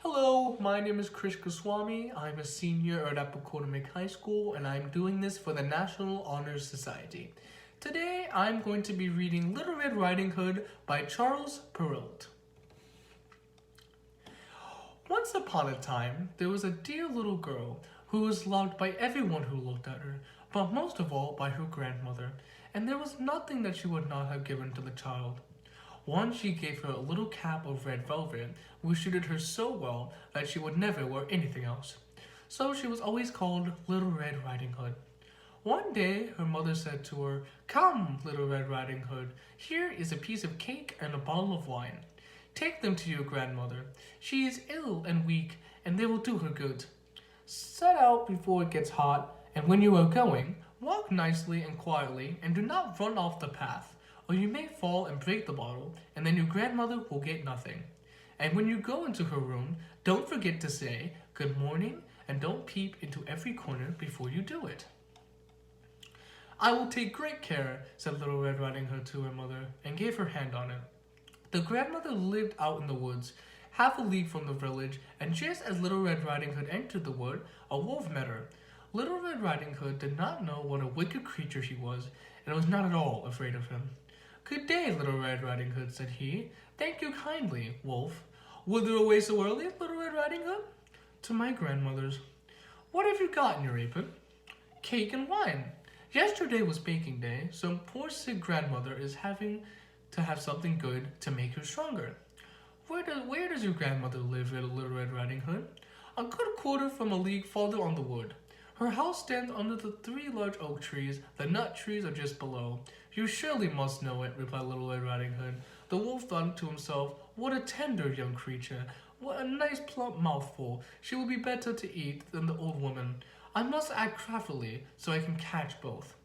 Hello, my name is Krish Goswami. I'm a senior at Appoquodamic High School and I'm doing this for the National Honor Society. Today I'm going to be reading Little Red Riding Hood by Charles Perrault. Once upon a time, there was a dear little girl who was loved by everyone who looked at her, but most of all by her grandmother, and there was nothing that she would not have given to the child. Once she gave her a little cap of red velvet, which suited her so well that she would never wear anything else. So she was always called Little Red Riding Hood. One day, her mother said to her, "Come, Little Red Riding Hood, here is a piece of cake and a bottle of wine. Take them to your grandmother. She is ill and weak, and they will do her good. Set out before it gets hot, and when you are going, walk nicely and quietly, and do not run off the path, or you may fall and break the bottle, and then your grandmother will get nothing. And when you go into her room, don't forget to say good morning, and don't peep into every corner before you do it." "I will take great care," said Little Red Riding Hood to her mother, and gave her hand on it. The grandmother lived out in the woods, half a league from the village, and just as Little Red Riding Hood entered the wood, a wolf met her. Little Red Riding Hood did not know what a wicked creature he was, and was not at all afraid of him. "Good day, Little Red Riding Hood," said he. "Thank you kindly, Wolf. Whither away so early, Little Red Riding Hood?" "To my grandmother's." "What have you got in your apron?" "Cake and wine. Yesterday was baking day, so poor sick grandmother is having to have something good to make her stronger." Where does your grandmother live, Little Red Riding Hood?" "A good quarter from a league farther on the wood. Her house stands under the 3 large oak trees. The nut trees are just below." "You surely must know it," replied Little Red Riding Hood. The wolf thought to himself, "What a tender young creature! What a nice plump mouthful! She will be better to eat than the old woman. I must act craftily so I can catch both."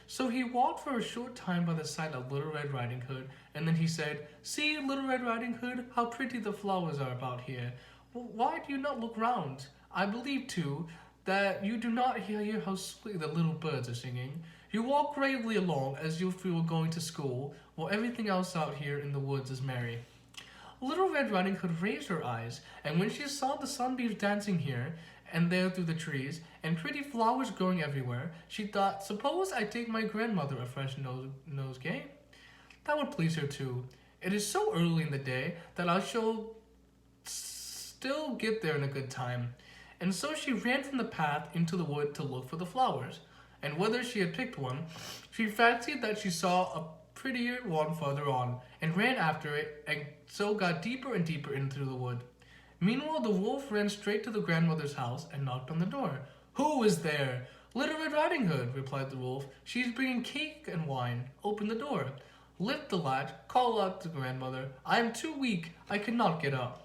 So he walked for a short time by the side of Little Red Riding Hood, and then he said, "See, Little Red Riding Hood, how pretty the flowers are about here. Why do you not look round? I believe, too, that you do not hear how sweet the little birds are singing. You walk gravely along as if you were going to school, while everything else out here in the woods is merry." Little Red Riding Hood raised her eyes, and when she saw the sunbeams dancing here and there through the trees, and pretty flowers growing everywhere, she thought, "Suppose I take my grandmother a fresh nosegay? That would please her too. It is so early in the day that I shall still get there in a good time." And so she ran from the path into the wood to look for the flowers. And whether she had picked one, she fancied that she saw a prettier one farther on, and ran after it, and so got deeper and deeper into the wood. Meanwhile, the wolf ran straight to the grandmother's house and knocked on the door. "Who is there?" "Little Red Riding Hood," replied the wolf. "She is bringing cake and wine. Open the door. Lift the latch, call out to grandmother. I am too weak, I cannot get up."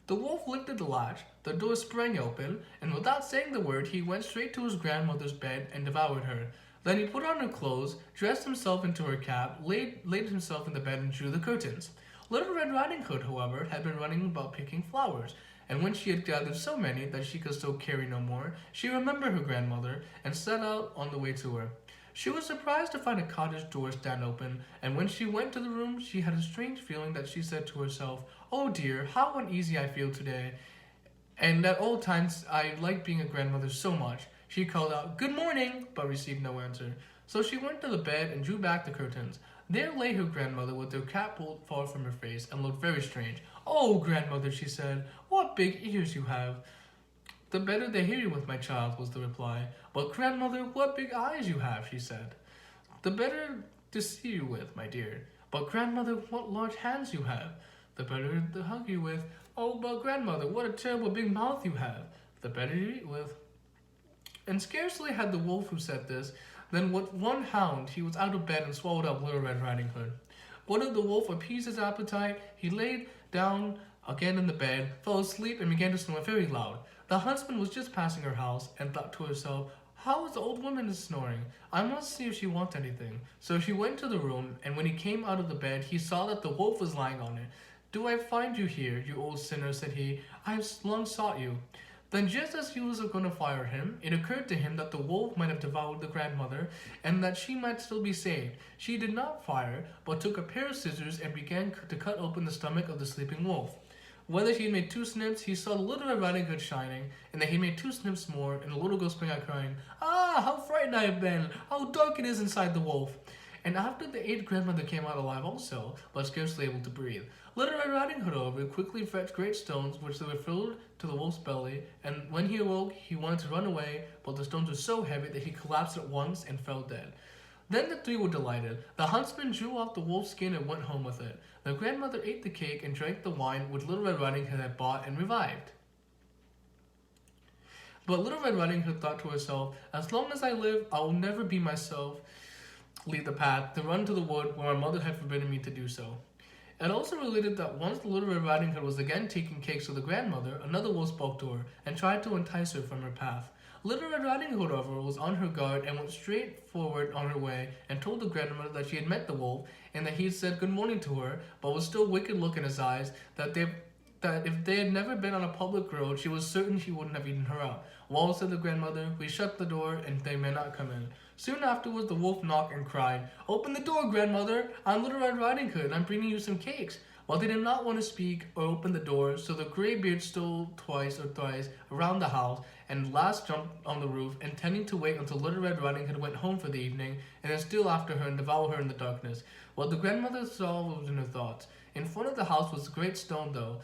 The wolf lifted the latch, the door sprang open, and without saying the word, he went straight to his grandmother's bed and devoured her. Then he put on her clothes, dressed himself into her cap, laid himself in the bed, and drew the curtains. Little Red Riding Hood, however, had been running about picking flowers, and when she had gathered so many that she could so carry no more, she remembered her grandmother, and set out on the way to her. She was surprised to find a cottage door stand open, and when she went to the room, she had a strange feeling that she said to herself, "Oh dear, how uneasy I feel today, and at all times I like being a grandmother so much." She called out, "Good morning," but received no answer. So she went to the bed and drew back the curtains. There lay her grandmother with her cap pulled far from her face, and looked very strange. "Oh, grandmother," she said, "what big ears you have." "The better they hear you with, my child," was the reply. "But grandmother, what big eyes you have," she said. "The better to see you with, my dear." "But grandmother, what large hands you have." "The better to hug you with." "Oh, but grandmother, what a terrible big mouth you have." "The better to eat with." And scarcely had the wolf who said this, than with one hound he was out of bed and swallowed up Little Red Riding Hood. What did the wolf appease his appetite? He lay down again in the bed, fell asleep, and began to snore very loud. The huntsman was just passing her house, and thought to herself, "How is the old woman snoring? I must see if she wants anything." So she went to the room, and when he came out of the bed, he saw that the wolf was lying on it. "Do I find you here, you old sinner?" said he. "I have long sought you." Then just as he was going to fire him, it occurred to him that the wolf might have devoured the grandmother, and that she might still be saved. She did not fire, but took a pair of scissors and began to cut open the stomach of the sleeping wolf. Whether he made 2 snips, he saw the Little Red Riding Hood shining, and then he made 2 snips more, and the little girl sprang out crying, "Ah, how frightened I have been! How dark it is inside the wolf!" And after the 8th grandmother came out alive also, but scarcely able to breathe. Little Red Riding Hood, however, quickly fetched great stones, which they were filled to the wolf's belly, and when he awoke, he wanted to run away, but the stones were so heavy that he collapsed at once and fell dead. Then the 3 were delighted. The huntsman drew off the wolf's skin and went home with it. The grandmother ate the cake and drank the wine which Little Red Riding Hood had bought and revived. But Little Red Riding Hood thought to herself, "As long as I live, I will never be myself, leave the path, to run to the wood where my mother had forbidden me to do so." It also related that once the Little Red Riding Hood was again taking cakes to the grandmother, another wolf spoke to her and tried to entice her from her path. Little Red Riding Hood, however, was on her guard and went straight forward on her way and told the grandmother that she had met the wolf and that he had said good morning to her, but with still wicked look in his eyes, that if they had never been on a public road, she was certain he wouldn't have eaten her out. "Well," said the grandmother, "we shut the door and they may not come in." Soon afterwards, the wolf knocked and cried, "Open the door, grandmother! I'm Little Red Riding Hood and I'm bringing you some cakes." Well, they did not want to speak or open the door, so the graybeard stole twice or thrice around the house and last jumped on the roof, intending to wait until Little Red Riding Hood went home for the evening and then steal after her and devour her in the darkness. What the grandmother saw was in her thoughts. In front of the house was a great stone, though.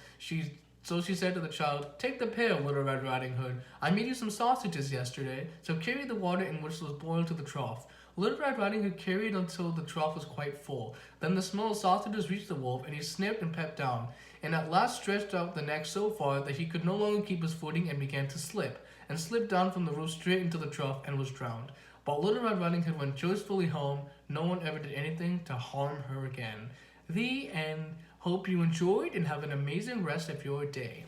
So she said to the child, "Take the pail, Little Red Riding Hood. I made you some sausages yesterday, so carry the water in which was boiled to the trough." Little Red Riding Hood carried until the trough was quite full. Then the smell of sausages reached the wolf, and he sniffed and pepped down, and at last stretched out the neck so far that he could no longer keep his footing and began to slip, and slipped down from the roof straight into the trough and was drowned. But Little Red Riding Hood went joyfully home. No one ever did anything to harm her again. The end. Hope you enjoyed and have an amazing rest of your day.